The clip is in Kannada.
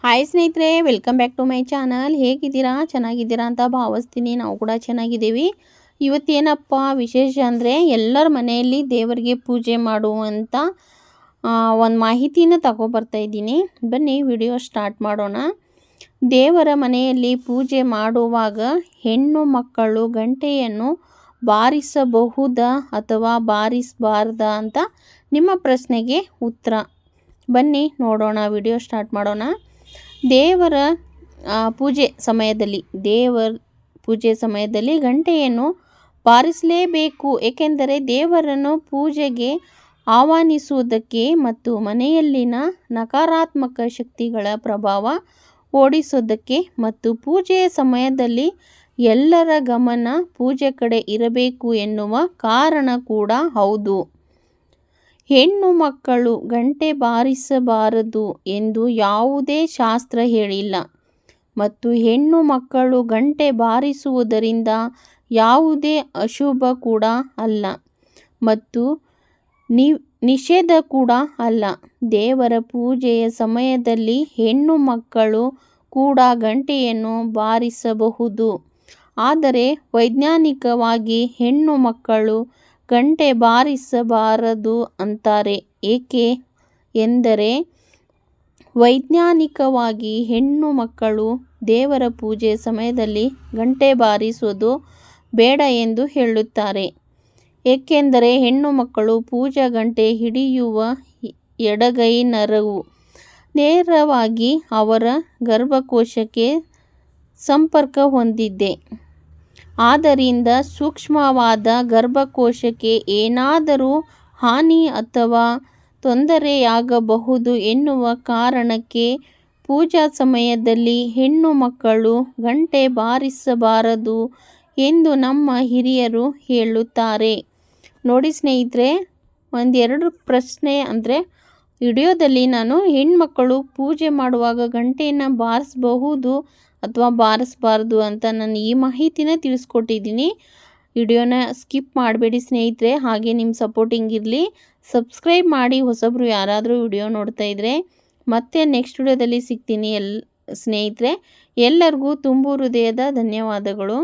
ಹಾಯ್ ಸ್ನೇಹಿತರೆ, welcome back to my channel. ಹೇಗಿದ್ದೀರಾ? ಚೆನ್ನಾಗಿದ್ದೀರಾ ಅಂತ ಭಾವಿಸ್ತೀನಿ. ನಾವು ಕೂಡ ಚೆನ್ನಾಗಿದ್ದೀವಿ. ಇವತ್ತೇನಪ್ಪ ವಿಶೇಷ ಅಂದರೆ ಎಲ್ಲರ ಮನೆಯಲ್ಲಿ ದೇವರಿಗೆ ಪೂಜೆ ಮಾಡುವಂಥ ಒಂದು ಮಾಹಿತಿನ ತಗೊಬರ್ತಾ ಇದ್ದೀನಿ. ಬನ್ನಿ ವಿಡಿಯೋ ಸ್ಟಾರ್ಟ್ ಮಾಡೋಣ. ದೇವರ ಮನೆಯಲ್ಲಿ ಪೂಜೆ ಮಾಡುವಾಗ ಹೆಣ್ಣು ಮಕ್ಕಳು ಗಂಟೆಯನ್ನು ಬಾರಿಸಬಹುದಾ ಅಥವಾ ಬಾರಿಸಬಾರ್ದಾ ಅಂತ ನಿಮ್ಮ ಪ್ರಶ್ನೆಗೆ ಉತ್ತರ. ಬನ್ನಿ ನೋಡೋಣ, ವಿಡಿಯೋ ಸ್ಟಾರ್ಟ್ ಮಾಡೋಣ. ದೇವರ ಪೂಜೆ ಸಮಯದಲ್ಲಿ ಗಂಟೆಯನ್ನು ಬಾರಿಸಲೇಬೇಕು. ಏಕೆಂದರೆ ದೇವರನ್ನು ಪೂಜೆಗೆ ಆಹ್ವಾನಿಸುವುದಕ್ಕೆ ಮತ್ತು ಮನೆಯಲ್ಲಿನ ನಕಾರಾತ್ಮಕ ಶಕ್ತಿಗಳ ಪ್ರಭಾವ ಓಡಿಸೋದಕ್ಕೆ ಮತ್ತು ಪೂಜೆಯ ಸಮಯದಲ್ಲಿ ಎಲ್ಲರ ಗಮನ ಪೂಜೆ ಕಡೆ ಇರಬೇಕು ಎನ್ನುವ ಕಾರಣ ಕೂಡ ಹೌದು. ಹೆಣ್ಣು ಮಕ್ಕಳು ಗಂಟೆ ಬಾರಿಸಬಾರದು ಎಂದು ಯಾವುದೇ ಶಾಸ್ತ್ರ ಹೇಳಿಲ್ಲ ಮತ್ತು ಹೆಣ್ಣು ಮಕ್ಕಳು ಗಂಟೆ ಬಾರಿಸುವುದರಿಂದ ಯಾವುದೇ ಅಶುಭ ಕೂಡ ಅಲ್ಲ ಮತ್ತು ನಿಷೇಧ ಕೂಡ ಅಲ್ಲ. ದೇವರ ಪೂಜೆಯ ಸಮಯದಲ್ಲಿ ಹೆಣ್ಣು ಮಕ್ಕಳು ಕೂಡ ಗಂಟೆಯನ್ನು ಬಾರಿಸಬಹುದು. ಆದರೆ ವೈಜ್ಞಾನಿಕವಾಗಿ ಹೆಣ್ಣು ಮಕ್ಕಳು ಗಂಟೆ ಬಾರಿಸಬಾರದು ಅಂತಾರೆ. ಏಕೆ ಎಂದರೆ ವೈಜ್ಞಾನಿಕವಾಗಿ ಹೆಣ್ಣು ಮಕ್ಕಳು ದೇವರ ಪೂಜೆ ಸಮಯದಲ್ಲಿ ಗಂಟೆ ಬಾರಿಸುವುದು ಬೇಡ ಎಂದು ಹೇಳುತ್ತಾರೆ. ಏಕೆಂದರೆ ಹೆಣ್ಣು ಮಕ್ಕಳು ಪೂಜಾ ಗಂಟೆ ಹಿಡಿಯುವ ಎಡಗೈ ನರವು ನೇರವಾಗಿ ಅವರ ಗರ್ಭಕೋಶಕ್ಕೆ ಸಂಪರ್ಕ ಹೊಂದಿದೆ. ಆದ್ದರಿಂದ ಸೂಕ್ಷ್ಮವಾದ ಗರ್ಭಕೋಶಕ್ಕೆ ಏನಾದರೂ ಹಾನಿ ಅಥವಾ ತೊಂದರೆಯಾಗಬಹುದು ಎನ್ನುವ ಕಾರಣಕ್ಕೆ ಪೂಜಾ ಸಮಯದಲ್ಲಿ ಹೆಣ್ಣು ಮಕ್ಕಳು ಗಂಟೆ ಬಾರಿಸಬಾರದು ಎಂದು ನಮ್ಮ ಹಿರಿಯರು ಹೇಳುತ್ತಾರೆ. ನೋಡಿ ಸ್ನೇಹಿತರೆ, ಒಂದೆರಡು ಪ್ರಶ್ನೆ ಅಂದರೆ ವಿಡಿಯೋದಲ್ಲಿ ನಾನು ಹೆಣ್ಮಕ್ಕಳು ಪೂಜೆ ಮಾಡುವಾಗ ಗಂಟೆಯನ್ನು ಬಾರಿಸಬಹುದು ಅಥವಾ ಬಾರಿಸಬಾರ್ದು ಅಂತ ನಾನು ಈ ಮಾಹಿತಿನ ತಿಳಿಸ್ಕೊಟ್ಟಿದ್ದೀನಿ. ವಿಡಿಯೋನ ಸ್ಕಿಪ್ ಮಾಡಬೇಡಿ ಸ್ನೇಹಿತರೆ. ಹಾಗೆ ನಿಮ್ಮ ಸಪೋರ್ಟಿಂಗ್ ಇರಲಿ. ಸಬ್ಸ್ಕ್ರೈಬ್ ಮಾಡಿ ಹೊಸಬ್ರು ಯಾರಾದರೂ ವಿಡಿಯೋ ನೋಡ್ತಾ ಇದ್ದರೆ. ಮತ್ತೆ ನೆಕ್ಸ್ಟ್ ವಿಡಿಯೋದಲ್ಲಿ ಸಿಗ್ತೀನಿ ಸ್ನೇಹಿತರೆ. ಎಲ್ಲರಿಗೂ ತುಂಬು ಹೃದಯದ ಧನ್ಯವಾದಗಳು.